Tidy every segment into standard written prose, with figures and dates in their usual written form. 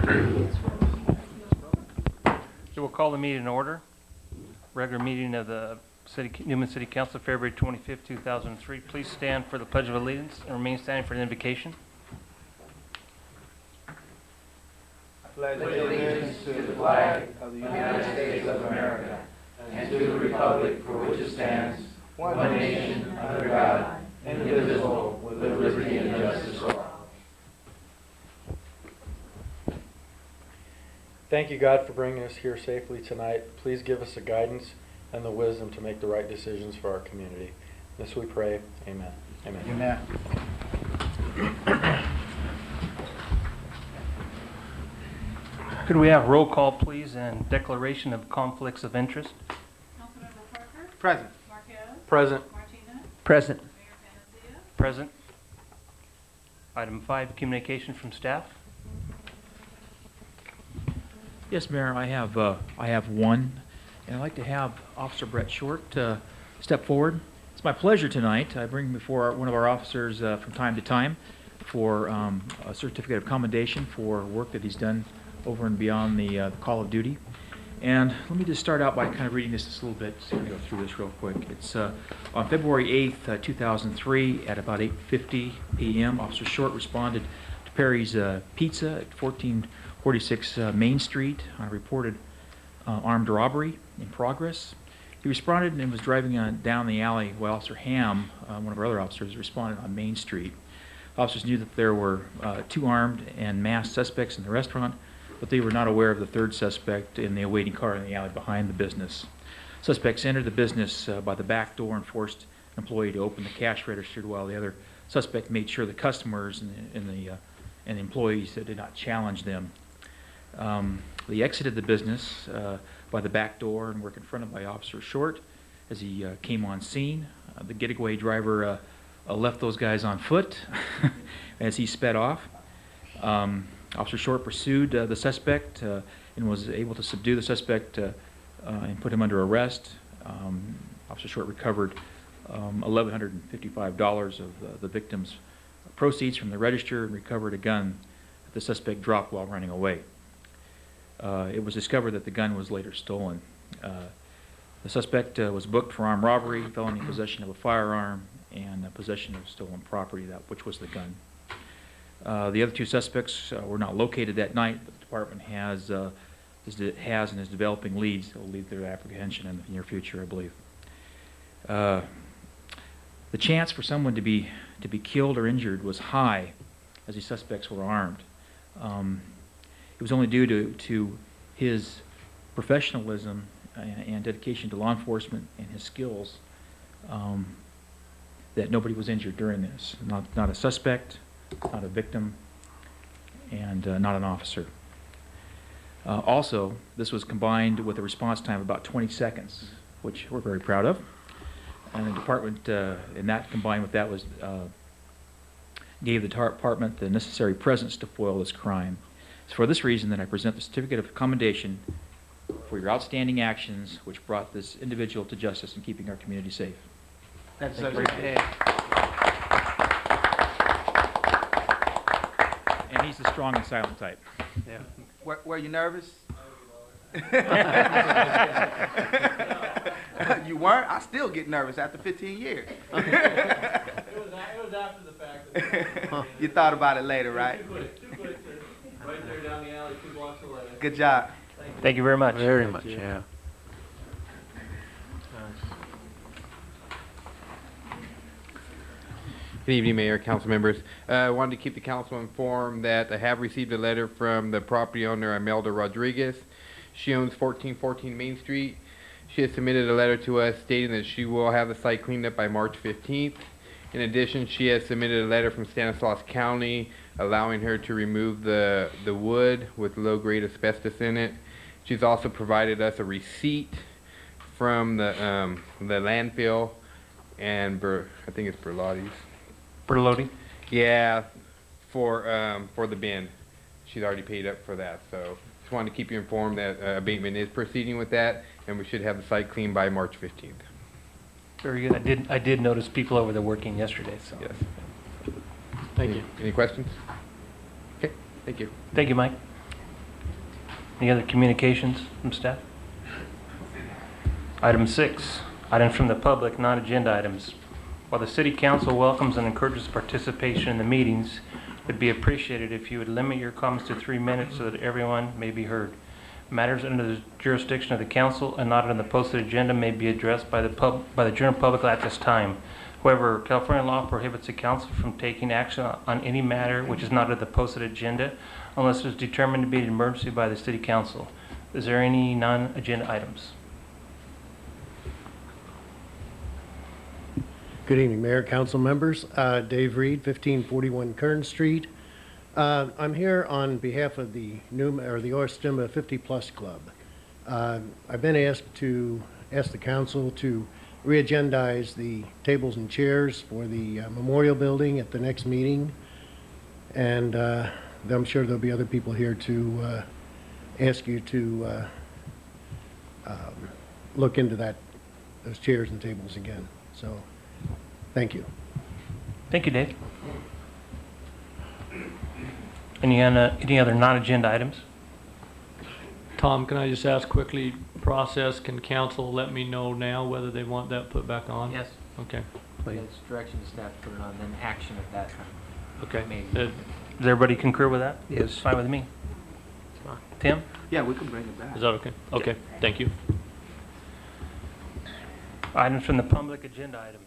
So we'll call the meeting in order. Regular meeting of the Newman City Council, February 25th, 2003. Please stand for the Pledge of Allegiance and remain standing for the invocation. I pledge allegiance to the flag of the United States of America and to the republic for which it stands, one nation, under God, indivisible, with liberty and justice for all. Thank you, God, for bringing us here safely tonight. Please give us the guidance and the wisdom to make the right decisions for our community. This we pray. Amen. Amen. Amen. Could we have roll call, please, and declaration of conflicts of interest? Councilmember Parker? Present. Marquez? Present. Martinez? Present. Mayor Panazia? Present. Item 5, communication from staff. Yes, Mayor, I have one, and I'd like to have Officer Brett Short step forward. It's my pleasure tonight. I bring before one of our officers from time to time for a certificate of commendation for work that he's done over and beyond the call of duty. And let me just start out by kind of reading this just a little bit. So I'm going to go through this real quick. It's on February 8th, 2003, at about 8:50 a.m., Officer Short responded to Perry's Pizza at 1446 Main Street on a reported armed robbery in progress. He responded and was driving down the alley while Officer Ham, one of our other officers, responded on Main Street. Officers knew that there were two armed and masked suspects in the restaurant, but they were not aware of the third suspect in the awaiting car in the alley behind the business. Suspects entered the business by the back door and forced an employee to open the cash register, while the other suspect made sure the customers and the employees did not challenge them. They exited the business by the back door and were confronted by Officer Short as he came on scene. The getaway driver left those guys on foot as he sped off. Officer Short pursued the suspect and was able to subdue the suspect and put him under arrest. Officer Short recovered $1,155 of the victim's proceeds from the register and recovered a gun that the suspect dropped while running away. It was discovered that the gun was later stolen. The suspect was booked for armed robbery, felony possession of a firearm, and possession of stolen property, which was the gun. The other two suspects were not located that night, but the department has and is developing leads that will lead to their apprehension in the near future, I believe. The chance for someone to be killed or injured was high, as the suspects were armed. It was only due to his professionalism and dedication to law enforcement and his skills that nobody was injured during this. Not a suspect, not a victim, and not an officer. Also, this was combined with a response time of about 20 seconds, which we're very proud of. And the department, and that combined with that, gave the department the necessary presence to foil this crime. It's for this reason that I present the certificate of commendation for your outstanding actions, which brought this individual to justice and keeping our community safe. That's a great day. And he's the strong and silent type. Yeah. Were you nervous? You weren't? I still get nervous after 15 years. It was after the fact. You thought about it later, right? Too quick to right there down the alley, 2 blocks away. Good job. Thank you very much. Very much, yeah. Good evening, Mayor, council members. I wanted to keep the council informed that I have received a letter from the property owner, Imelda Rodriguez. She owns 1414 Main Street. She has submitted a letter to us stating that she will have the site cleaned up by March 15th. In addition, she has submitted a letter from Stanislaus County allowing her to remove the wood with low-grade asbestos in it. She's also provided us a receipt from the landfill and I think it's Berlotti's. Berlotti. Yeah, for the bin. She's already paid up for that, so just wanted to keep you informed that abatement is proceeding with that, and we should have the site cleaned by March 15th. Very good. I did notice people over there working yesterday. So. Yes. Thank you. Any questions? Okay, thank you. Thank you, Mike. Any other communications from staff? Item 6, items from the public, non-agenda items. While the City Council welcomes and encourages participation in the meetings, it would be appreciated if you would limit your comments to 3 minutes so that everyone may be heard. Matters under the jurisdiction of the council and not on the posted agenda may be addressed by the general public at this time. However, California law prohibits the council from taking action on any matter which is not on the posted agenda unless it is determined to be an emergency by the City Council. Is there any non-agenda items? Good evening, Mayor, council members. Dave Reed, 1541 Kern Street. I'm here on behalf of the Newman, or the Orstema 50 Plus Club. I've been asked to ask the council to re-agendize the tables and chairs for the memorial building at the next meeting. And I'm sure there'll be other people here to ask you to look into those chairs and tables again. So, thank you. Thank you, Dave. Any other non-agenda items? Tom, can I just ask quickly, process, can council let me know now whether they want that put back on? Yes. Okay, It's direction to staff to put it on, then action at that time. okay. Maybe. Does everybody concur with that? Yes. Fine with me. Fine. Tim? Yeah, we can bring it back. Is that okay? Okay, thank you. Items from the public agenda items.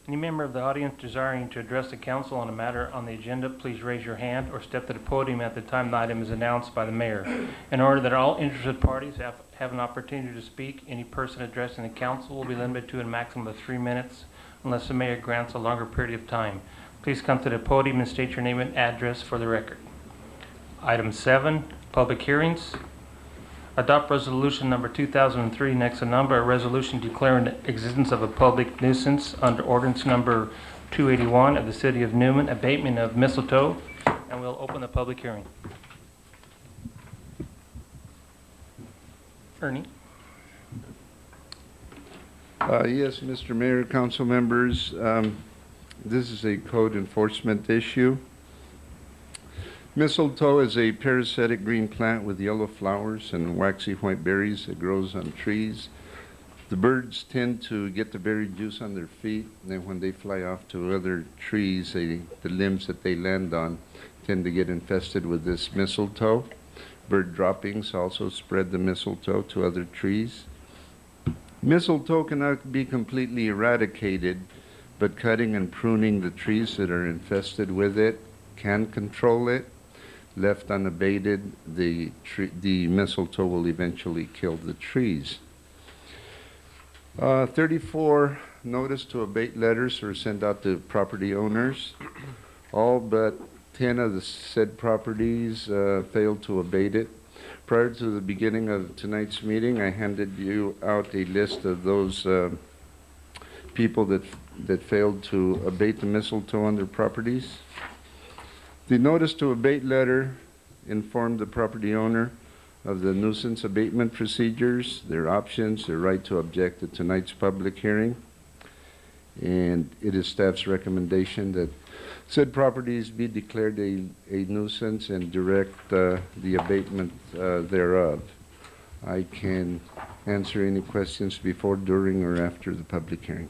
Any member of the audience desiring to address the council on a matter on the agenda, please raise your hand or step to the podium at the time the item is announced by the mayor. In order that all interested parties have an opportunity to speak, any person addressing the council will be limited to a maximum of 3 minutes unless the mayor grants a longer period of time. Please come to the podium and state your name and address for the record. Item 7, public hearings. Adopt resolution number 2003, next to number, a resolution declaring the existence of a public nuisance under ordinance number 281 of the City of Newman, abatement of mistletoe, and we'll open the public hearing. Ernie? Yes, Mr. Mayor, council members, this is a code enforcement issue. Mistletoe is a parasitic green plant with yellow flowers and waxy white berries that grows on trees. The birds tend to get the berry juice on their feet, and then when they fly off to other trees, the limbs that they land on tend to get infested with this mistletoe. Bird droppings also spread the mistletoe to other trees. Mistletoe cannot be completely eradicated, but cutting and pruning the trees that are infested with it can control it. Left unabated, the mistletoe will eventually kill the trees. 34 notice to abate letters were sent out to property owners. All but 10 of the said properties failed to abate it. Prior to the beginning of tonight's meeting, I handed you out a list of those people that failed to abate the mistletoe on their properties. The notice to abate letter informed the property owner of the nuisance abatement procedures, their options, their right to object at tonight's public hearing. And it is staff's recommendation that said properties be declared a nuisance and direct the abatement thereof. I can answer any questions before, during, or after the public hearing.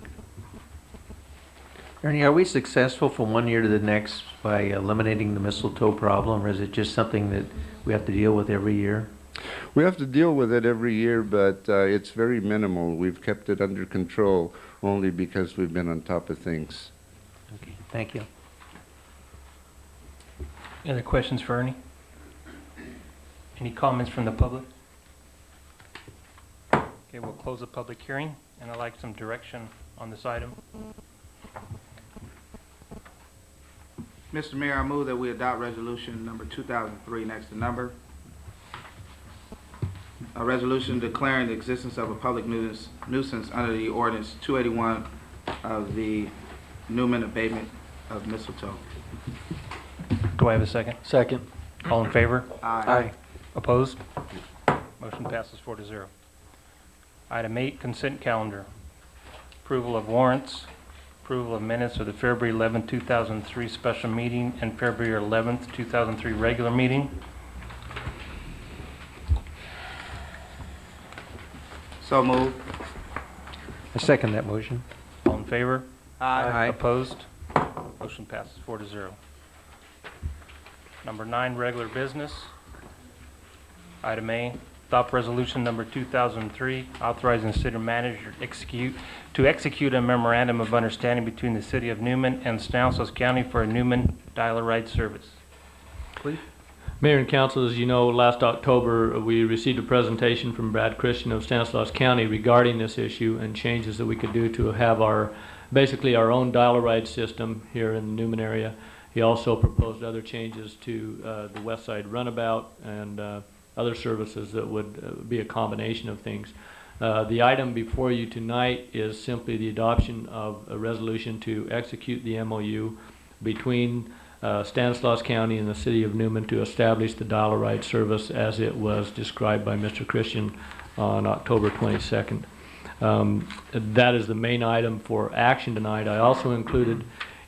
Ernie, are we successful from one year to the next by eliminating the mistletoe problem, or is it just something that we have to deal with every year? We have to deal with it every year, but it's very minimal. We've kept it under control only because we've been on top of things. Okay, thank you. Any other questions for Ernie? Any comments from the public? Okay, we'll close the public hearing, and I'd like some direction on this item. Mr. Mayor, I move that we adopt resolution number 2003, next to number. A resolution declaring the existence of a public nuisance under the ordinance 281 of the Newman abatement of mistletoe. Do I have a second? Second. All in favor? Aye. Opposed? Motion passes 4-0. Item 8, consent calendar. Approval of warrants. Approval of minutes of the February 11, 2003 special meeting and February 11, 2003 regular meeting. So moved. I second that motion. All in favor? Aye. Opposed? Motion passes 4-0. Number 9, regular business. Item A, adopt resolution number 2003, authorizing the city manager to execute a memorandum of understanding between the city of Newman and Stanislaus County for a Newman dial-a-ride service. Please. Mayor and council, as you know, last October, we received a presentation from Brad Christian of Stanislaus County regarding this issue and changes that we could do to have basically our own dial-a-ride system here in the Newman area. He also proposed other changes to the West Side Runabout and other services that would be a combination of things. The item before you tonight is simply the adoption of a resolution to execute the MOU between Stanislaus County and the city of Newman to establish the dial-a-ride service as it was described by Mr. Christian on October 22nd. That is the main item for action tonight. I also included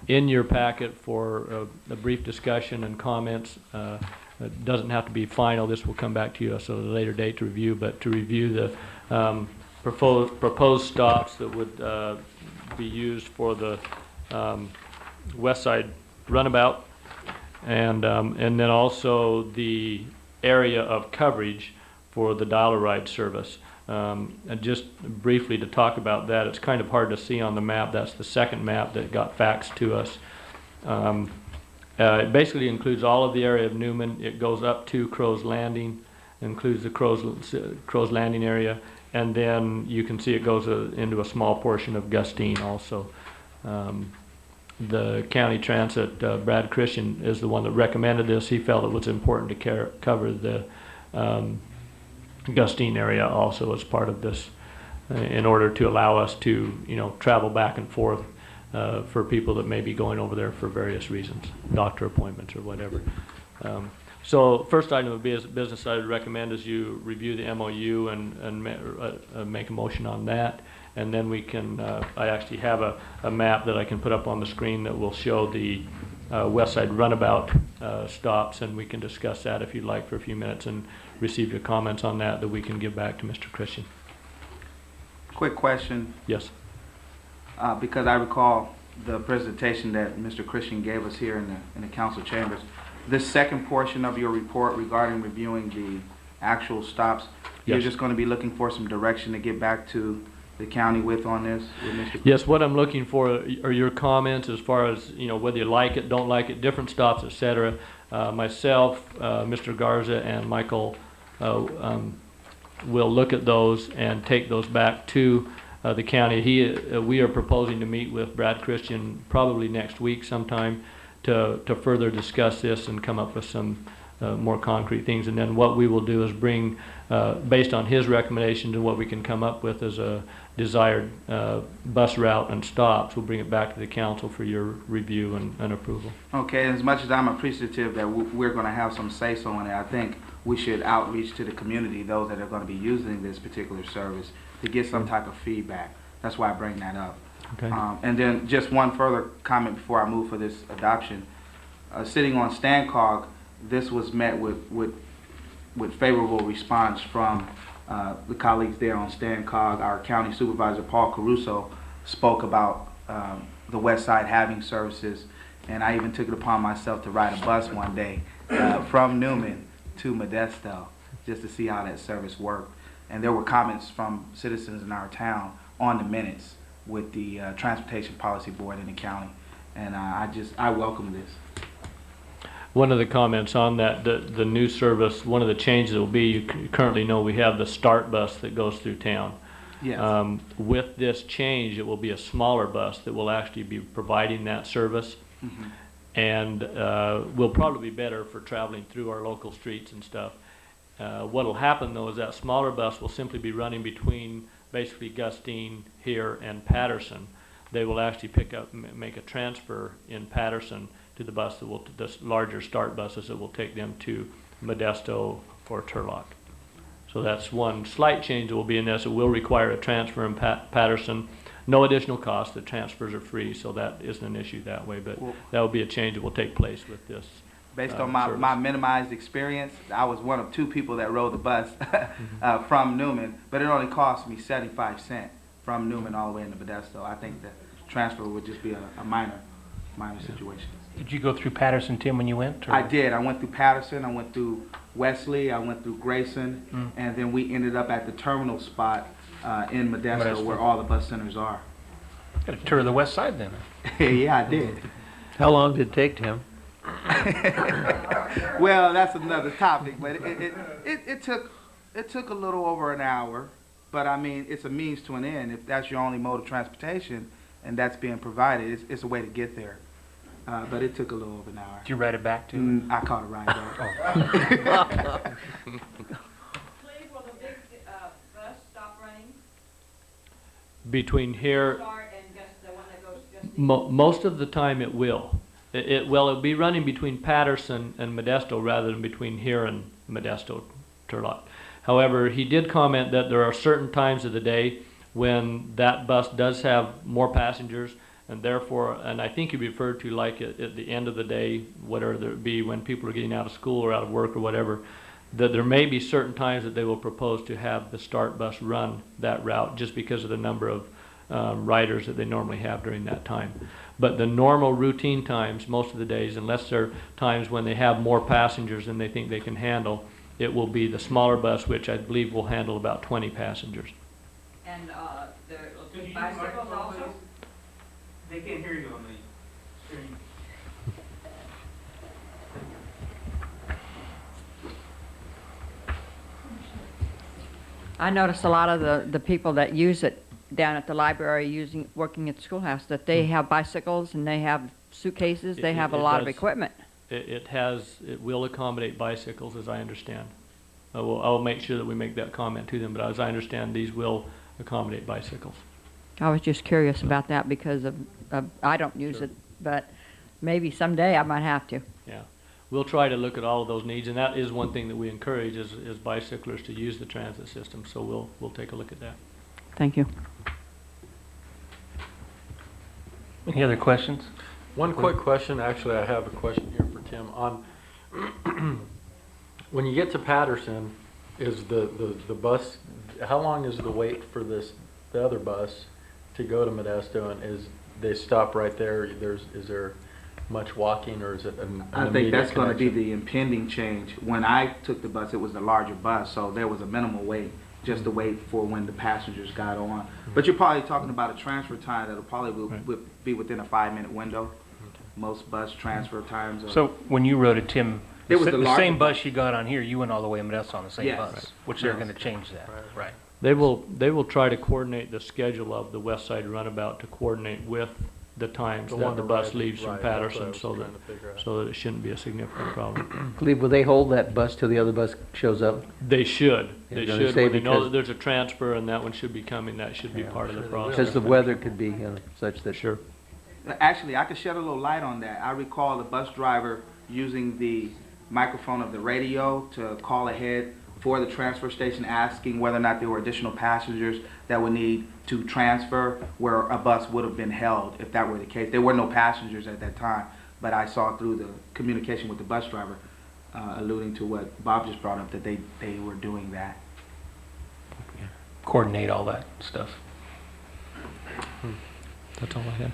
in your packet for a brief discussion and comments. It doesn't have to be final. This will come back to you at a later date to review, but to review the proposed stops that would be used for the West Side Runabout, and then also the area of coverage for the dial-a-ride service. And just briefly to talk about that, it's kind of hard to see on the map. That's the second map that got faxed to us. It basically includes all of the area of Newman. It goes up to Crow's Landing, includes the Crow's Landing area, and then you can see it goes into a small portion of Gustine also. The county transit, Brad Christian is the one that recommended this. He felt it was important to cover the Gustine area also as part of this in order to allow us to, travel back and forth for people that may be going over there for various reasons, doctor appointments or whatever. So first item of business I would recommend is you review the MOU and make a motion on that. And then we can, I actually have a map that I can put up on the screen that will show the West Side Runabout stops, and we can discuss that if you'd like for a few minutes and receive your comments on that we can give back to Mr. Christian. Quick question, Yes. because I recall the presentation that Mr. Christian gave us here in the council chambers. This second portion of your report regarding reviewing the actual stops, you're Yes. just going to be looking for some direction to get back to the county with on this, with Mr. Christian? Yes, what I'm looking for are your comments as far as, whether you like it, don't like it, different stops, etc. Myself, Mr. Garza, and Michael will look at those and take those back to the county. We are proposing to meet with Brad Christian probably next week sometime to further discuss this and come up with some more concrete things. And then what we will do is bring, based on his recommendations and what we can come up with as a desired bus route and stops, we'll bring it back to the council for your review and approval. Okay, as much as I'm appreciative that we're going to have some say-so in it, I think we should outreach to the community, those that are going to be using this particular service, to get some type of feedback. That's why I bring that up. Okay. And then just one further comment before I move for this adoption. Sitting on StanCog, this was met with favorable response from the colleagues there on StanCog. Our county supervisor, Paul Caruso, spoke about the West Side having services, and I even took it upon myself to ride a bus one day from Newman to Modesto just to see how that service worked. And there were comments from citizens in our town on the minutes with the Transportation Policy Board in the county, and I welcome this. One of the comments on that, the new service, one of the changes will be, you currently know we have the START bus that goes through town. Yes. With this change, it will be a smaller bus that will actually be providing that service. Mm-hmm. And will probably be better for traveling through our local streets and stuff. What will happen though is that smaller bus will simply be running between basically Gustine here and Patterson. They will actually make a transfer in Patterson to the bus that will, the larger START buses that will take them to Modesto or Turlock. So that's one slight change that will be in this. It will require a transfer in Patterson. No additional cost. The transfers are free, so that isn't an issue that way. But that will be a change that will take place with this Based on my minimized experience, I was one of 2 people that rode the bus from Newman, but it only cost me 75 cents from Newman all the way into Modesto. I think the transfer would just be a minor situation. Did you go through Patterson, Tim, when you went? Or? I did. I went through Patterson, I went through Wesley, I went through Grayson, and then we ended up at the terminal spot in Modesto where all the bus centers are. Got a tour of the west side then. Yeah, I did. How long did it take, Tim? Well, that's another topic, but it took a little over an hour. But I mean, it's a means to an end. If that's your only mode of transportation and that's being provided, it's a way to get there. But it took a little over an hour. Did you ride it back too? I caught a ride back. Cleve, will the big bus stop running? Between here, Start and just the one that goes just most of the time it will. It'll be running between Patterson and Modesto rather than between here and Modesto, Turlock. However, he did comment that there are certain times of the day when that bus does have more passengers, and therefore, and I think he referred to like at the end of the day, whatever it be, when people are getting out of school or out of work or whatever, that there may be certain times that they will propose to have the START bus run that route just because of the number of riders that they normally have during that time. But the normal routine times, most of the days, unless there are times when they have more passengers than they think they can handle, it will be the smaller bus, which I believe will handle about 20 passengers. And there will be bicycles also? They can't hear you on the screen. I notice a lot of the people that use it down at the library working at the schoolhouse, that they have bicycles and they have suitcases, they have a lot of equipment. It will accommodate bicycles, as I understand. I'll make sure that we make that comment to them, but as I understand, these will accommodate bicycles. I was just curious about that because of I don't use it, but maybe someday I might have to. Yeah. We'll try to look at all of those needs, and that is one thing that we encourage is bicyclers to use the transit system, so we'll take a look at that. Thank you. Any other questions? One quick question. Actually, I have a question here for Tim. On when you get to Patterson, is the bus? How long is the wait for the other bus to go to Modesto? And is they stop right there? Is there much walking, or is it I think that's going to be the impending change. When I took the bus, it was a larger bus, so there was a minimal wait, just to wait for when the passengers got on. But you're probably talking about a transfer time that'll probably be within a 5-minute window. Most bus transfer times are... So when you rode it, Tim, It was the same bus you got on here, you went all the way to Modesto on the same Yes. bus, Right. which they're Yes. going to change that. Right. They will try to coordinate the schedule of the West Side Runabout to coordinate with the times that the bus leaves from Patterson, so that it shouldn't be a significant problem. Cleve, will they hold that bus till the other bus shows up? They should. Yeah, They gonna should. say When they know because- that there's a transfer and that one should be coming, that should be part of the process. Because the weather could be such that... Sure. Actually, I could shed a little light on that. I recall the bus driver using the microphone of the radio to call ahead for the transfer station, asking whether or not there were additional passengers that would need to transfer where a bus would have been held if that were the case. There were no passengers at that time, but I saw through the communication with the bus driver, alluding to what Bob just brought up, that they were doing that. Coordinate all that stuff. That's all I had.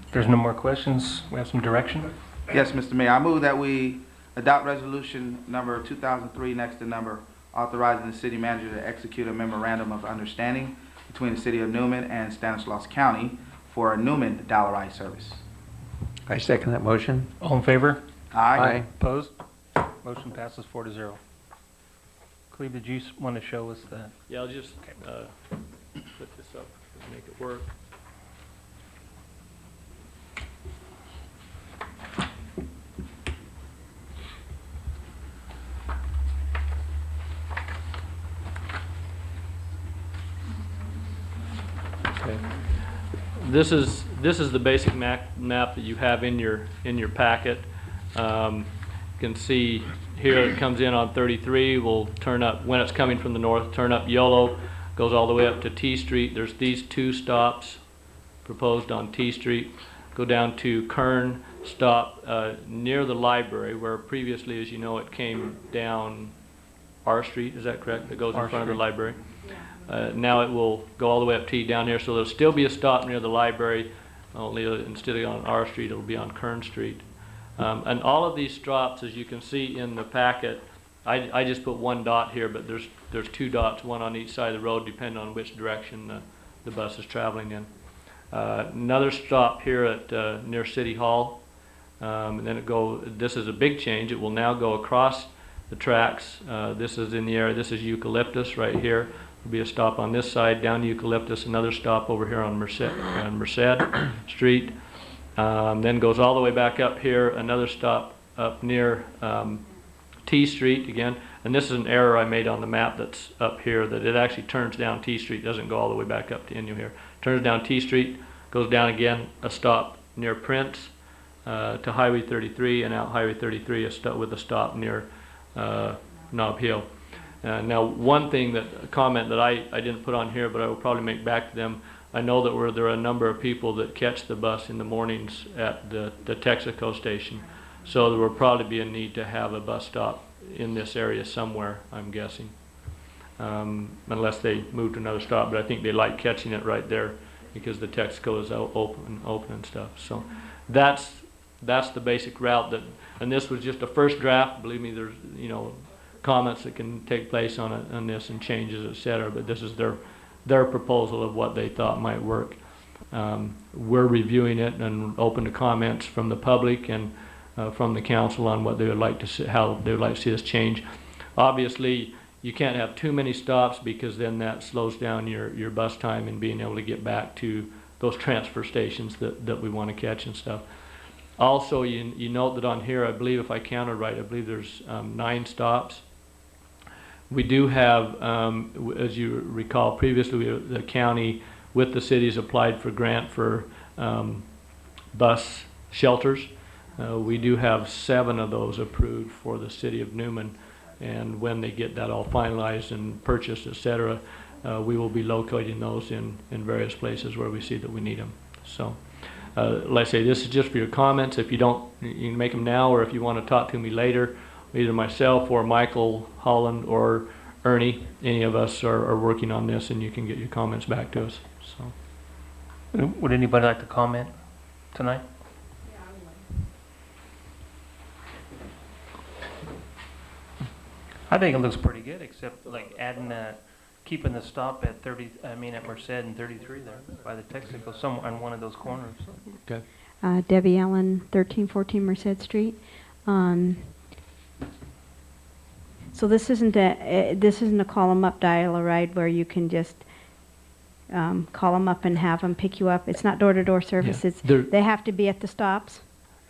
If there's no more questions, we have some direction. Yes, Mr. Mayor, I move that we adopt resolution number 2003, next to number, authorizing the city manager to execute a memorandum of understanding between the city of Newman and Stanislaus County for a Newman dollarized service. I second that motion. All in favor? Aye. Opposed? Motion passes 4-0. Cleve, did you want to show us that? Yeah, I'll just put this up and make it work. Okay. This is the basic map that you have in your packet. You can see here it comes in on 33. Will turn up when it's coming from the north. Turn up yellow, goes all the way up to T Street. There's these two stops proposed on T Street. go down to Kern, stop near the library, where previously, as you know, it came down R Street, is that correct? That goes in front of the library. Now it will go all the way up T down here, so there'll still be a stop near the library, only instead of on R Street, it'll be on Kern Street. And all of these stops, as you can see in the packet, I just put one dot here, but there's two dots, one on each side of the road, depending on which direction the bus is traveling in. Another stop here at near City Hall, and then this is a big change. It will now go across the tracks. This is in the area, this is Eucalyptus right here. There'll be a stop on this side, down to Eucalyptus, another stop over here on Merced Street. Then goes all the way back up here, another stop up near T Street again. And this is an error I made on the map that's up here, that it actually turns down T Street, doesn't go all the way back up to Inyo here. Turns down T Street, goes down again, a stop near Prince to Highway 33, and out Highway 33 with a stop near Nob Hill. Now, one thing a comment that I didn't put on here, but I will probably make back to them. I know that there are a number of people that catch the bus in the mornings at the Texaco station, so there will probably be a need to have a bus stop in this area somewhere, I'm guessing, unless they move to another stop. But I think they like catching it right there because the Texaco is open and stuff. So that's the basic route and this was just a first draft. Believe me, there's comments that can take place on this and changes, etc. But this is their proposal of what they thought might work. We're reviewing it and open to comments from the public and from the council on what they would like to see, how they would like to see this change. Obviously, you can't have too many stops because then that slows down your bus time and being able to get back to those transfer stations that we want to catch and stuff. Also, you note that on here, I believe if I counted right, I believe there's 9 stops. We do have, as you recall previously, the county with the cities applied for grant for bus shelters. We do have 7 of those approved for the city of Newman, and when they get that all finalized and purchased, etc., we will be locating those in various places where we see that we need them. So, like I say, this is just for your comments. If you don't, you can make them now, or if you want to talk to me later, either myself or Michael Holland or Ernie, any of us are working on this, and you can get your comments back to us. So, Would anybody like to comment tonight? I think it looks pretty good, except like adding keeping the stop at at Merced and 33 there by the Texaco, somewhere on one of those corners. okay. Debbie Allen, 1314 Merced Street. So this isn't a call them up dial ride where you can just call them up and have them pick you up. It's not door-to-door service. Yeah. They have to be at the stops.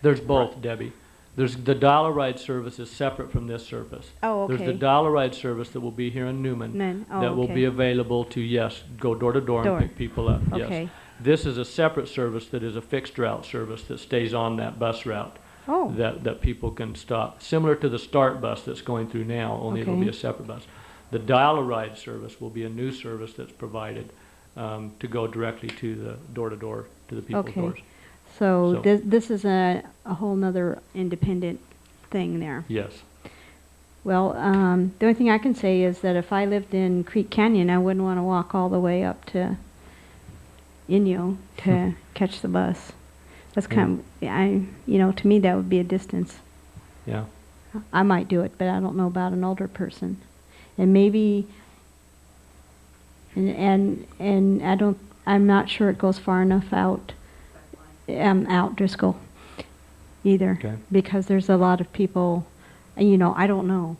There's both, Debbie. There's the dollar ride service is separate from this service. Oh, okay. There's the dollar ride service that will be here in Newman that will be available to, yes, go door to door and pick people up. Okay. Yes. This is a separate service that is a fixed route service that stays on that bus route. Oh. That people can stop. Similar to the START bus that's going through now, only it'll be a separate bus. The dollar ride service will be a new service that's provided to go directly to the door to door to the people's doors. So this is a whole nother independent thing there. Yes. Well, the only thing I can say is that if I lived in Creek Canyon, I wouldn't want to walk all the way up to Inyo to catch the bus. That's kind of, to me that would be a distance. Yeah. I might do it, but I don't know about an older person. And maybe, and I'm not sure it goes far enough out Driscoll either. Okay. Because there's a lot of people, I don't know.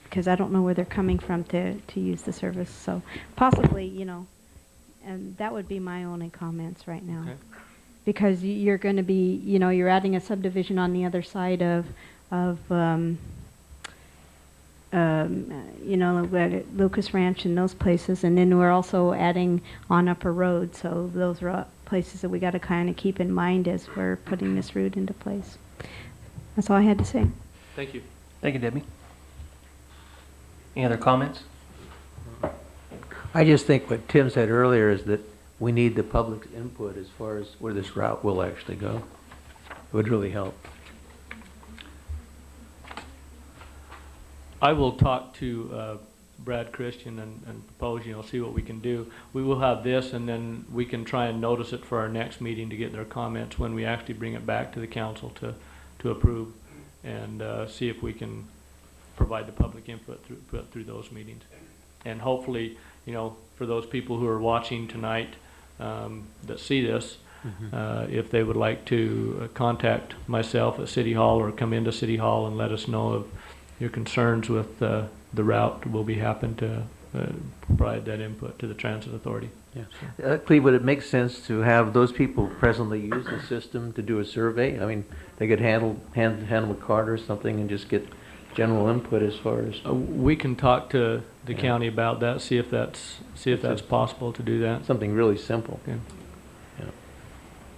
Because I don't know where they're coming from to use the service. So possibly, and that would be my only comments right now. Okay. Because you're going to be, you're adding a subdivision on the other side of Lucas Ranch and those places, and then we're also adding on Upper Road, so those are places that we got to kind of keep in mind as we're putting this route into place. That's all I had to say. Thank you. Thank you, Debbie. Any other comments? I just think what Tim said earlier is that we need the public's input as far as where this route will actually go. It would really help. I will talk to Brad Christian and propose, see what we can do. We will have this, and then we can try and notice it for our next meeting to get their comments when we actually bring it back to the council to approve, and see if we can provide the public input through those meetings. And hopefully, for those people who are watching tonight that see this, if they would like to contact myself at City Hall or come into City Hall and let us know of your concerns with the route, we'll be happy to provide that input to the Transit Authority. Yeah. Cleve, would it make sense to have those people presently use the system to do a survey? I mean, they could handle a card or something and just get general input as far as... We can talk to the county about that, see if that's possible to do that. Something really simple. Yeah.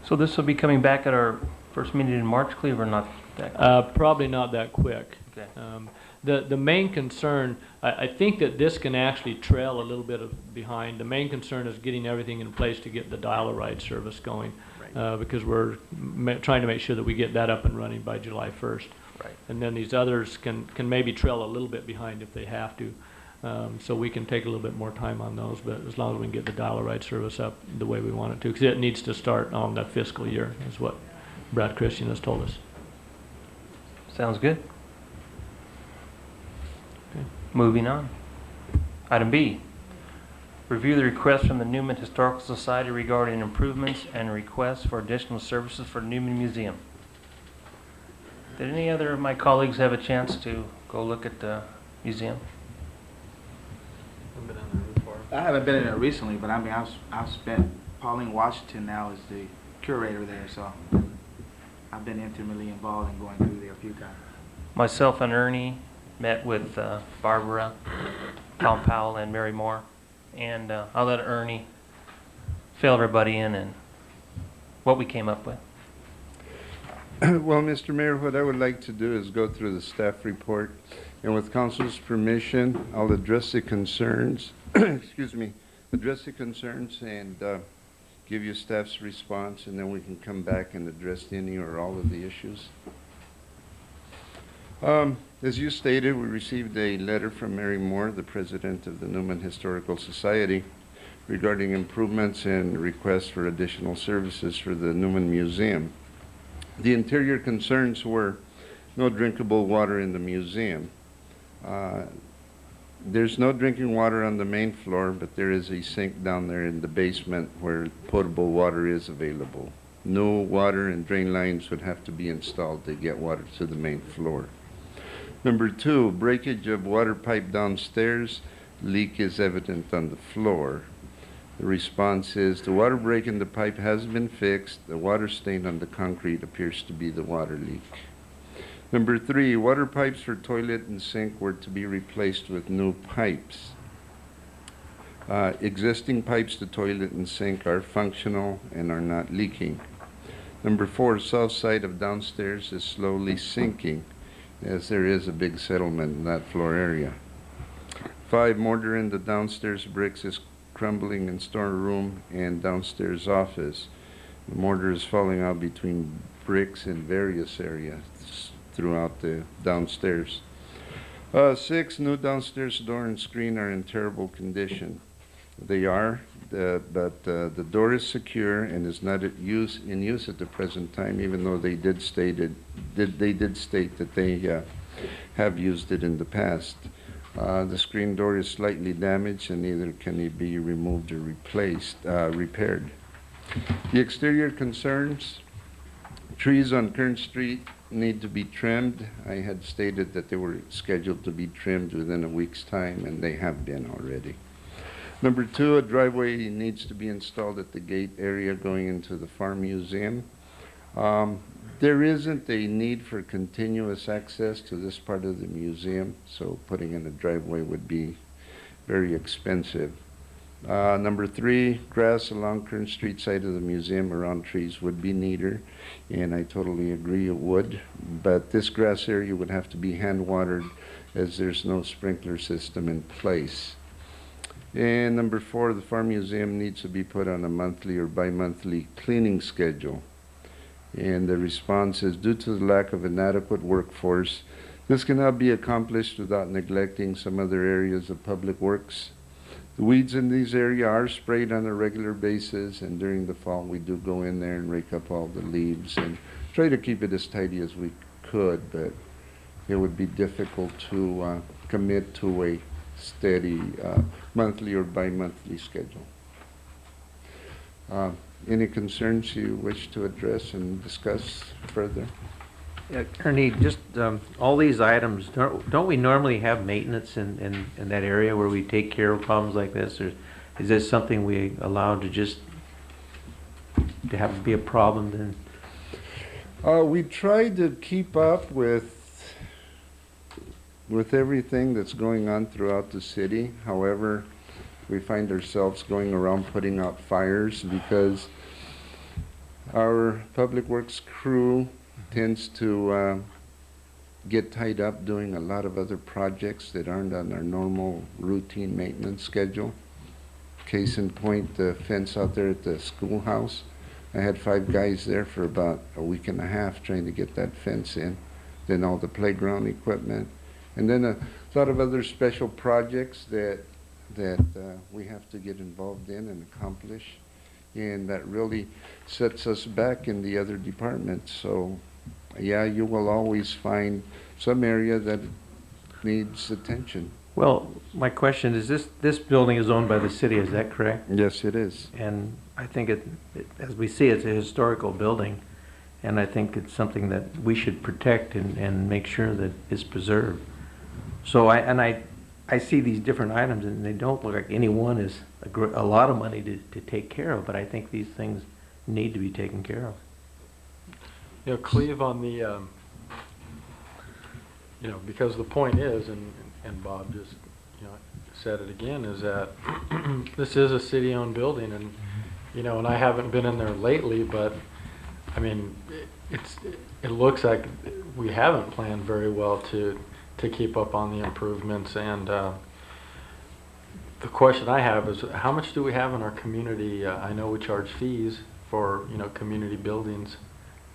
So this will be coming back at our first meeting in March, Cleve, or not that quick? Probably not that quick. Okay. The main concern, I think that this can actually trail a little bit behind. The main concern is getting everything in place to get the dial-a-ride service going, because we're trying to make sure that we get that up and running by July 1st. Right. And then these others can maybe trail a little bit behind if they have to. So we can take a little bit more time on those, but as long as we can get the dial-a-ride service up the way we want it to, because it needs to start on the fiscal year, is what Brad Christian has told us. Sounds good. Okay. Moving on. Item B, review the request from the Newman Historical Society regarding improvements and requests for additional services for Newman Museum. Did any other of my colleagues have a chance to go look at the museum? I haven't been in there recently, but I mean, I've spent, Pauline Washington now is the curator there, so I've been intimately involved in going through there a few times. Myself and Ernie met with Barbara, Tom Powell, and Mary Moore, and I'll let Ernie fill everybody in and what we came up with. Well, Mr. Mayor, what I would like to do is go through the staff report, and with council's permission, I'll address the concerns, excuse me, address the concerns and give you staff's response, and then we can come back and address any or all of the issues. As you stated, we received a letter from Mary Moore, the president of the Newman Historical Society, regarding improvements and requests for additional services for the Newman Museum. The interior concerns were no drinkable water in the museum. There's no drinking water on the main floor, but there is a sink down there in the basement where potable water is available. No water and drain lines would have to be installed to get water to the main floor. Number 2, breakage of water pipe downstairs. Leak is evident on the floor. The response is the water break in the pipe has been fixed. The water stain on the concrete appears to be the water leak. Number 3, water pipes for toilet and sink were to be replaced with new pipes. Existing pipes to toilet and sink are functional and are not leaking. Number 4, south side of downstairs is slowly sinking, as there is a big settlement in that floor area. 5, mortar in the downstairs bricks is crumbling in storeroom and downstairs office. The mortar is falling out between bricks in various areas throughout the downstairs. 6, new downstairs door and screen are in terrible condition. They are, but the door is secure and is not in use at the present time, even though they did state that they have used it in the past. The screen door is slightly damaged and neither can it be removed or repaired. The exterior concerns, trees on Kern Street need to be trimmed. I had stated that they were scheduled to be trimmed within a week's time, and they have been already. Number 2, a driveway needs to be installed at the gate area going into the Farm Museum. There isn't a need for continuous access to this part of the museum, so putting in a driveway would be very expensive. Number 3, grass along Kern Street side of the museum around trees would be neater, and I totally agree it would, but this grass area would have to be hand watered as there's no sprinkler system in place. And number 4, the farm museum needs to be put on a monthly or bi-monthly cleaning schedule. And the response is, due to the lack of an adequate workforce, this cannot be accomplished without neglecting some other areas of public works. The weeds in these areas are sprayed on a regular basis, and during the fall we do go in there and rake up all the leaves and try to keep it as tidy as we could, but it would be difficult to commit to a steady monthly or bi-monthly schedule. Any concerns you wish to address and discuss further? Yeah, Ernie, just all these items, don't we normally have maintenance in that area where we take care of problems like this? Or is this something we allow to just to have to be a problem then? We try to keep up with everything that's going on throughout the city. However, we find ourselves going around putting out fires because our public works crew tends to get tied up doing a lot of other projects that aren't on our normal routine maintenance schedule. Case in point, the fence out there at the schoolhouse. I had 5 guys there for about a week and a half trying to get that fence in. Then all the playground equipment. And then a lot of other special projects that we have to get involved in and accomplish. And that really sets us back in the other departments. So yeah, you will always find some area that needs attention. Well, my question is, this building is owned by the city, is that correct? Yes, it is. And I think as we see, it's a historical building, and I think it's something that we should protect and make sure that it's preserved. So I see these different items, and they don't look like any one is a lot of money to take care of, but I think these things need to be taken care of. You know, Cleve, on the, you know, because the point is, and Bob just, you know, said it again, is that this is a city-owned building, and, you know, and I haven't been in there lately, but, I mean, it looks like we haven't planned very well to keep up on the improvements, and the question I have is, how much do we have in our community? I know we charge fees for, you know, community buildings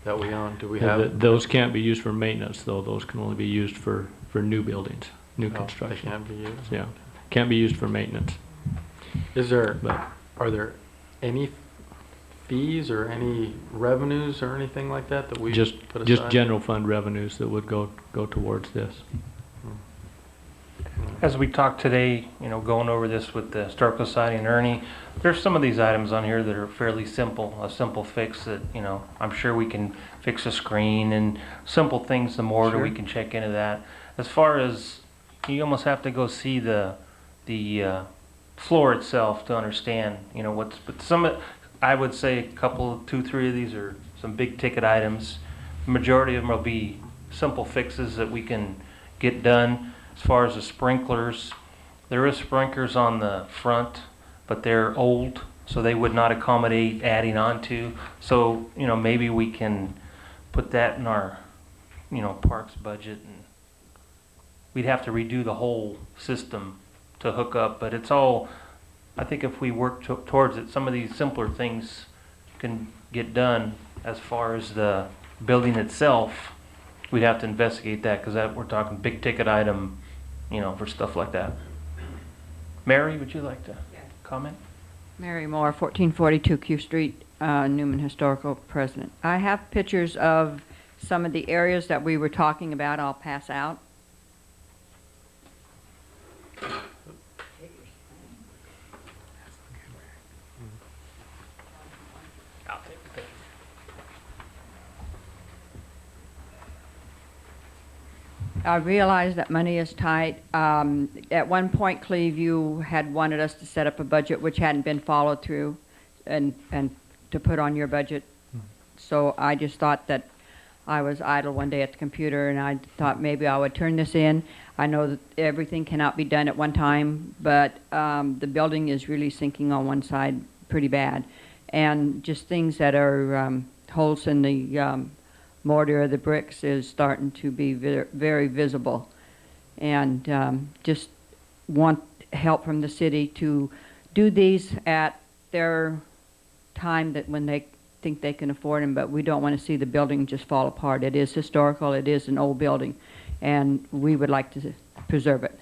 that we own. Do we have? Those can't be used for maintenance, though. Those can only be used for new buildings, new They construction. can't be used? Yeah, can't be used for maintenance. Are there any fees or any revenues or anything like that we put aside? Just general fund revenues that would go towards this. As we talked today, you know, going over this with the Historical Society and Ernie, there's some of these items on here that are fairly simple, a simple fix that, you know, I'm sure we can fix a screen and simple things, the mortar, Sure. we can check into that. As far as, you almost have to go see the floor itself to understand, you know, but I would say a couple, 2, 3 of these are some big ticket items. The majority of them will be simple fixes that we can get done. As far as the sprinklers, there is sprinklers on the front, but they're old, so they would not accommodate adding on to. So, you know, maybe we can put that in our, you know, parks budget, and we'd have to redo the whole system to hook up, but it's all, I think if we work towards it, some of these simpler things can get done. As far as the building itself, we'd have to investigate that, because we're talking big ticket item, you know, for stuff like that. Mary, would you like to comment? Mary Moore, 1442 Q Street, Newman Historical President. I have pictures of some of the areas that we were talking about. I'll pass out. I'll take the picture. I realize that money is tight. At one point, Cleve, you had wanted us to set up a budget which hadn't been followed through and to put on your budget. So I just thought that I was idle one day at the computer, and I thought maybe I would turn this in. I know that everything cannot be done at one time, but the building is really sinking on one side pretty bad. And just things that are holes in the mortar or the bricks is starting to be very visible. And just want help from the city to do these at their time, that when they think they can afford them, but we don't want to see the building just fall apart. It is historical, it is an old building, and we would like to preserve it.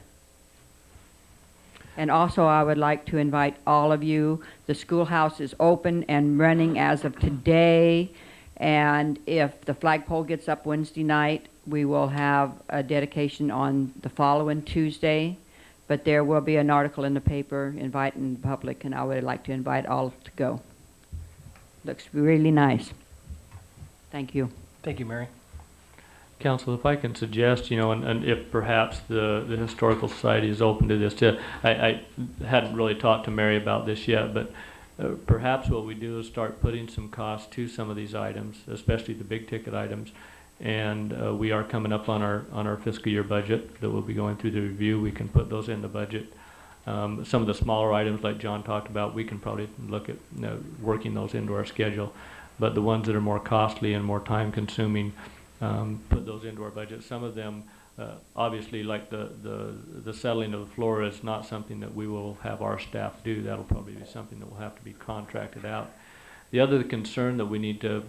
And also, I would like to invite all of you. The schoolhouse is open and running as of today, and if the flagpole gets up Wednesday night, we will have a dedication on the following Tuesday, but there will be an article in the paper inviting the public, and I would like to invite all to go. Looks really nice. Thank you. Thank you, Mary. Council, if I can suggest, and if perhaps the Historical Society is open to this too. I hadn't really talked to Mary about this yet, but perhaps what we do is start putting some cost to some of these items, especially the big ticket items. And we are coming up on our fiscal year budget that we'll be going through the review. We can put those in the budget. Some of the smaller items like John talked about, we can probably look at working those into our schedule. But the ones that are more costly and more time consuming, put those into our budget. Some of them, obviously, like the settling of the floor is not something that we will have our staff do. That'll probably be something that will have to be contracted out. The other concern that we need to,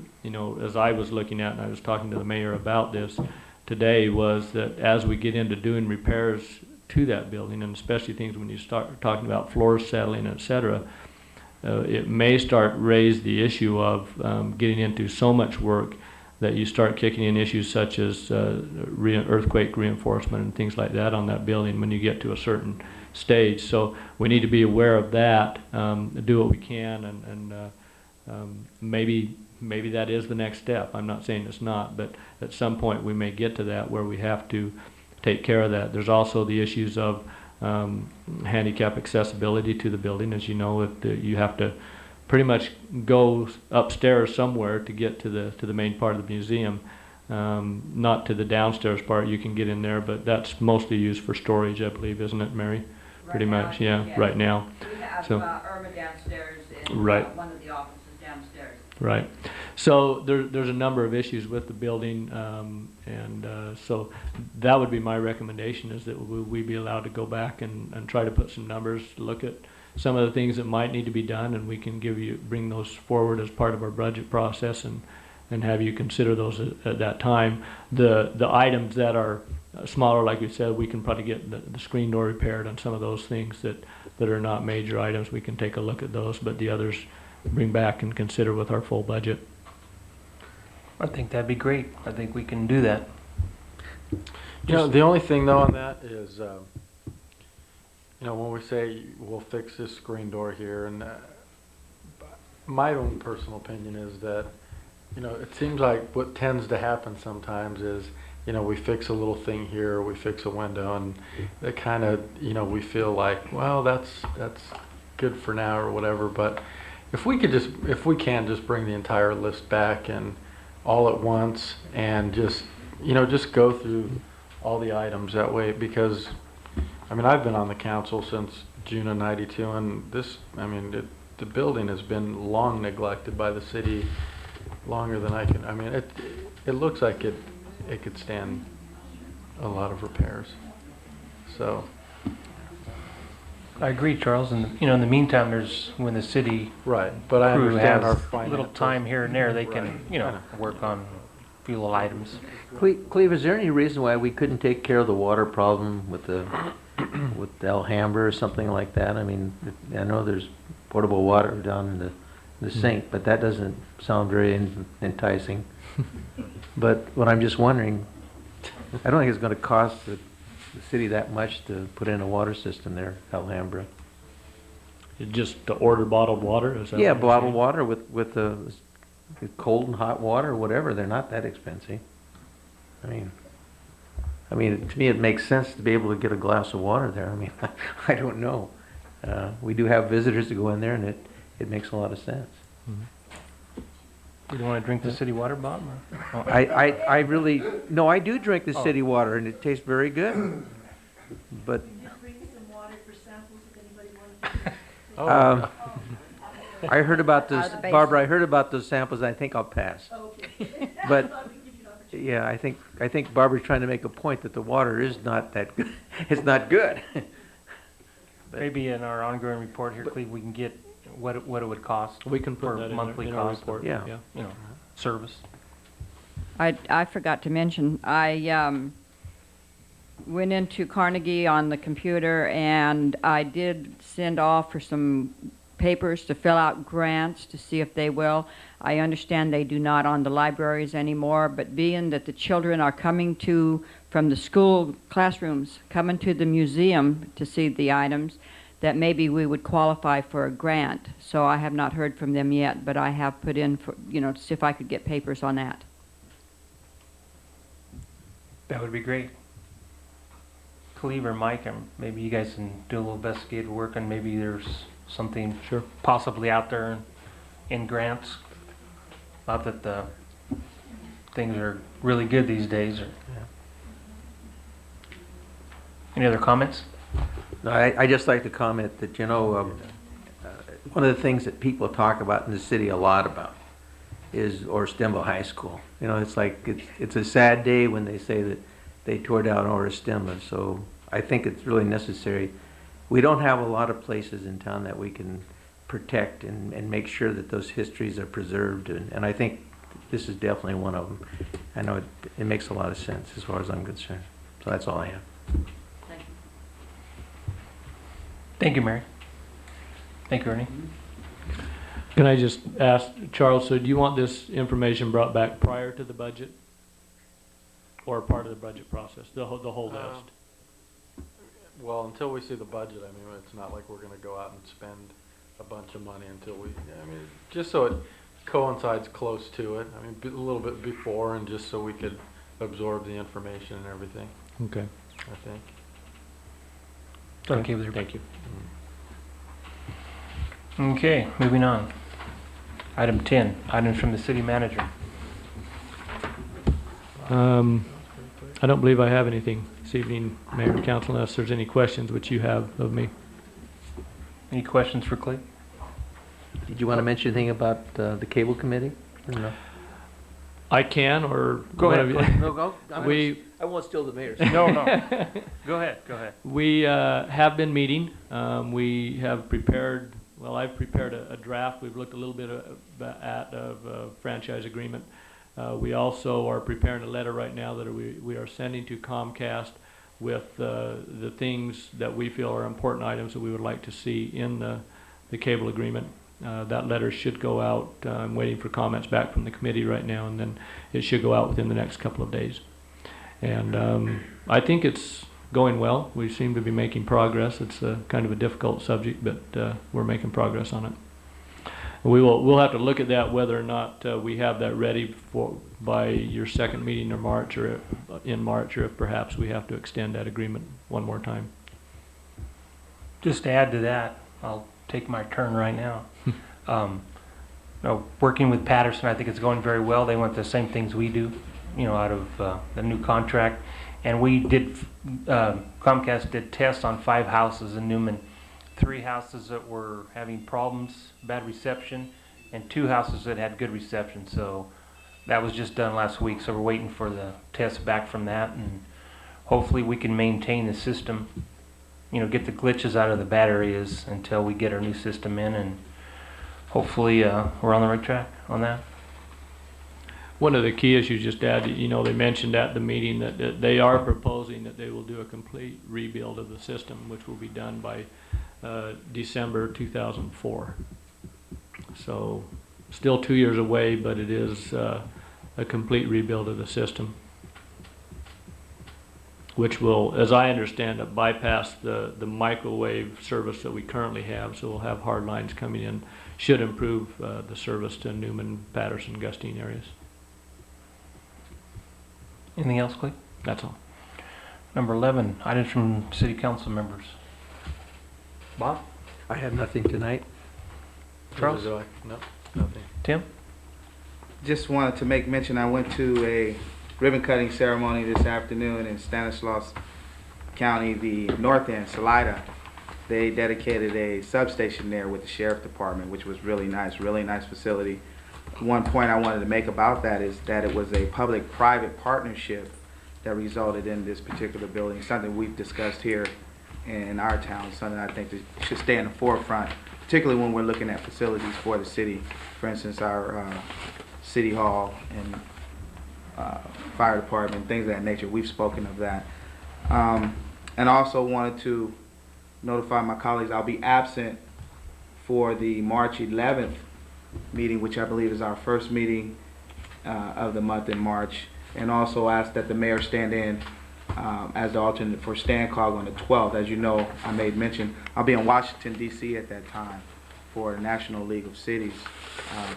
as I was looking at, and I was talking to the mayor about this today, was that as we get into doing repairs to that building, and especially things when you start talking about floor settling, et cetera, it may start raise the issue of getting into so much work that you start kicking in issues such as earthquake reinforcement and things like that on that building when you get to a certain stage. So we need to be aware of that, do what we can, and maybe that is the next step. I'm not saying it's not, but at some point we may get to that where we have to take care of that. There's also the issues of handicap accessibility to the building. As you know, you have to pretty much go upstairs somewhere to get to the main part of the museum, not to the downstairs part. You can get in there, but that's mostly used for storage, I believe, isn't it, Mary? Pretty much, yeah, right now. We have So, Irma downstairs and right. one of the offices downstairs. Right. So there's a number of issues with the building, so that would be my recommendation, is that we be allowed to go back and try to put some numbers, look at some of the things that might need to be done, and we can bring those forward as part of our budget process and have you consider those at that time. The items that are smaller, like we said, we can probably get the screen door repaired on some of those things that are not major items. We can take a look at those, but the others bring back and consider with our full budget. I think that'd be great. I think we can do that. The only thing though on that is, when we say we'll fix this screen door here, and my own personal opinion is that, it seems like what tends to happen sometimes is, we fix a little thing here, we fix a window, and it kind of, we feel like, well, that's good for now or whatever. But if we can just bring the entire list back and all at once, and just go through all the items that way, because I've been on the council since June of '92, and the building has been long neglected by the city, longer than I can. It looks like it could stand a lot of repairs. So I agree, Charles. And in the meantime, when the city right, but I crew understand has our financial little time here and there, they can work on a few little items. Cleve, is there any reason why we couldn't take care of the water problem with the Alhambra or something like that? I know there's potable water down in the sink, but that doesn't sound very enticing. But what I'm just wondering, I don't think it's going to cost the city that much to put in a water system there, Alhambra. Just to order bottled water? Is that Yeah, what you're bottled saying? water with cold and hot water or whatever. They're not that expensive. To me it makes sense to be able to get a glass of water there. I don't know. We do have visitors to go in there, and it makes a lot of sense. Mm-hmm. You don't want to drink the city water, Bob? I really, no, I do drink the city water, and it tastes very good. But I heard about this, Barbara. I heard about those samples. I think I'll pass. But yeah, I think Barbara's trying to make a point that the water is not that good. It's not good. But- Maybe in our ongoing report here, Cleve, we can get what it would cost We can put for that in our, monthly in our cost of, report. Yeah. you know, service. I forgot to mention, I went into Carnegie on the computer, and I did send off for some papers to fill out grants to see if they will. I understand they do not on the libraries anymore, but being that the children are coming from the school classrooms, coming to the museum to see the items, that maybe we would qualify for a grant. So I have not heard from them yet, but I have put in for, to see if I could get papers on that. That would be great. Cleve or Mike, maybe you guys can do a little investigative work, and maybe there's something Sure. possibly out there in grants. Not that the things are really good these days. Any other comments? No, I just like to comment that, one of the things that people talk about in the city a lot about is Oristimba High School. It's like, it's a sad day when they say that they tore down Oristimba, so I think it's really necessary. We don't have a lot of places in town that we can protect and make sure that those histories are preserved, and I think this is definitely one of them. I know it makes a lot of sense as far as I'm concerned. So that's all I have. Thank you. Thank you, Mary. Thank you, Ernie. Can I just ask, Charles, so do you want this information brought back prior to the budget? Or part of the budget process, the whole list? Well, until we see the budget, it's not like we're gonna go out and spend a bunch of money until just so it coincides close to it. A little bit before, and just so we could absorb the information and everything, Okay. I think. Okay with everybody? Thank you. Okay, moving on. Item 10, items from the city manager. I don't believe I have anything this evening, Mayor and Council, unless there's any questions which you have of me. Any questions for Cleve? Did you want to mention anything about the cable committee? Or no? I can, or Go ahead. whatever you- No, go. I won't steal the mayor's. No. Go ahead. We have been meeting. We have prepared, I've prepared a draft. We've looked a little bit at a franchise agreement. We also are preparing a letter right now that we are sending to Comcast with the things that we feel are important items that we would like to see in the cable agreement. That letter should go out. I'm waiting for comments back from the committee right now, and then it should go out within the next couple of days. And I think it's going well. We seem to be making progress. It's kind of a difficult subject, but we're making progress on it. We'll have to look at that, whether or not we have that ready by your second meeting in March, or if perhaps we have to extend that agreement one more time. Just to add to that, I'll take my turn right now. Working with Patterson, I think it's going very well. They want the same things we do, out of the new contract. And we did, Comcast did tests on 5 houses in Newman. 3 houses that were having problems, bad reception, and 2 houses that had good reception. So that was just done last week. So we're waiting for the test back from that, and hopefully we can maintain the system, get the glitches out of the bad areas until we get our new system in, and hopefully we're on the right track on that. One of the key issues, just to add, they mentioned at the meeting that they are proposing that they will do a complete rebuild of the system, which will be done by December 2004. So still 2 years away, but it is a complete rebuild of the system, which will, as I understand it, bypass the microwave service that we currently have. So we'll have hard lines coming in, should improve the service to Newman, Patterson, Gustine areas. Anything else, Clay? That's all. Number 11, items from city council members. Bob? I have nothing tonight. Charles? No, nothing. Tim? Just wanted to make mention, I went to a ribbon cutting ceremony this afternoon in Stanislaus County, the north end, Salida. They dedicated a substation there with the sheriff department, which was really nice facility. One point I wanted to make about that is that it was a public-private partnership that resulted in this particular building, something we've discussed here in our town, something I think that should stay in the forefront, particularly when we're looking at facilities for the city. For instance, our city hall and fire department, things of that nature. We've spoken of that. And also wanted to notify my colleagues I'll be absent for the March 11th meeting, which I believe is our first meeting of the month in March, and also ask that the mayor stand in as the alternate for StanCog on the 12th. As you know, I made mention, I'll be in Washington, D.C. at that time for the National League of Cities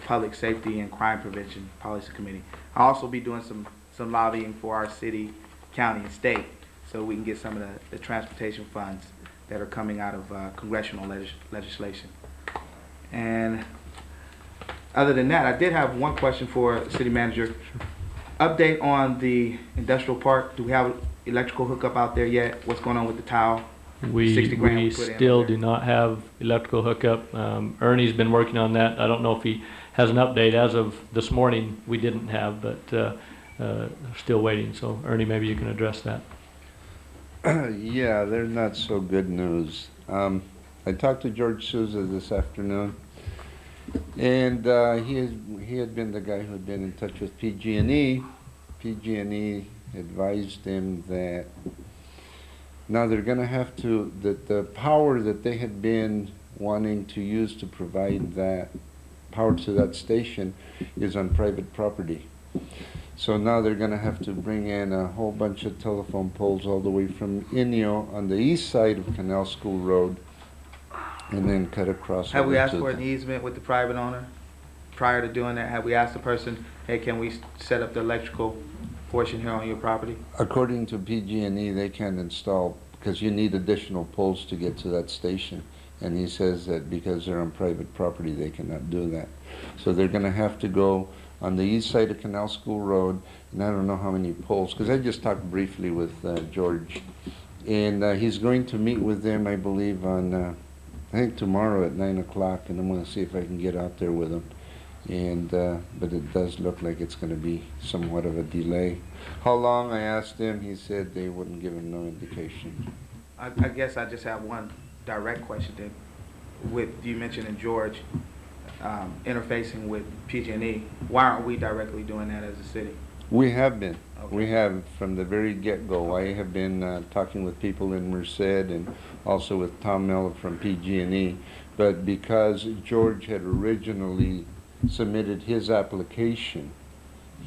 Public Safety and Crime Prevention Policy Committee. I'll also be doing some lobbying for our city, county, and state so we can get some of the transportation funds that are coming out of congressional legislation. And other than that, I did have one question for city manager. Update on the industrial park. Do we have electrical hookup out there yet? What's going on with the tile? We 60 grand we we put in still over there. do not have electrical hookup. Ernie's been working on that. I don't know if he has an update. As of this morning, we didn't have, but still waiting. So Ernie, maybe you can address that. Yeah, they're not so good news. I talked to George Souza this afternoon, and he had been the guy who had been in touch with PG&E. PG&E advised him that now they're going to have to, that the power that they had been wanting to use to provide that power to that station is on private property. So now they're going to have to bring in a whole bunch of telephone poles all the way from Inyo on the east side of Canal School Road and then cut across. Have we over asked to for the- an easement with the private owner prior to doing that? Have we asked the person, hey, can we set up the electrical portion here on your property? According to PG&E, they can't install, because you need additional poles to get to that station. And he says that because they're on private property, they cannot do that. So they're going to have to go on the east side of Canal School Road, and I don't know how many poles, because I just talked briefly with George. And he's going to meet with them, I believe, on, I think tomorrow at 9 o'clock, and I'm going to see if I can get out there with him. And but it does look like it's going to be somewhat of a delay. How long, I asked him, he said they wouldn't give him no indication. I guess I just have one direct question then. With you mentioning George interfacing with PG&E, why aren't we directly doing that as a city? We have been. Okay. We have from the very get-go. I have been talking with people in Merced and also with Tom Miller from PG&E. But because George had originally submitted his application,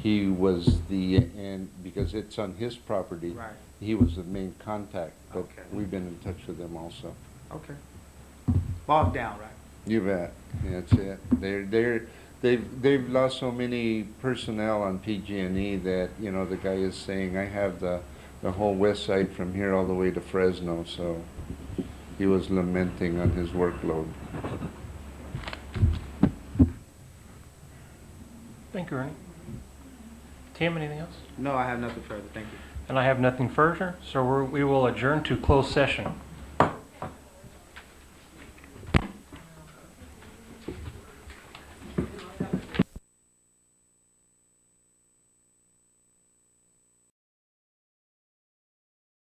he was the, and because it's on his property, Right. he was the main contact. But Okay. we've been in touch with them also. Okay. Bogged down, right? You bet. That's it. They've lost so many personnel on PG&E that, you know, the guy is saying, I have the whole west side from here all the way to Fresno, so he was lamenting on his workload. Thank you, Ernie. Tim, anything else? No, I have nothing further. Thank you. And I have nothing further, so we will adjourn to closed session.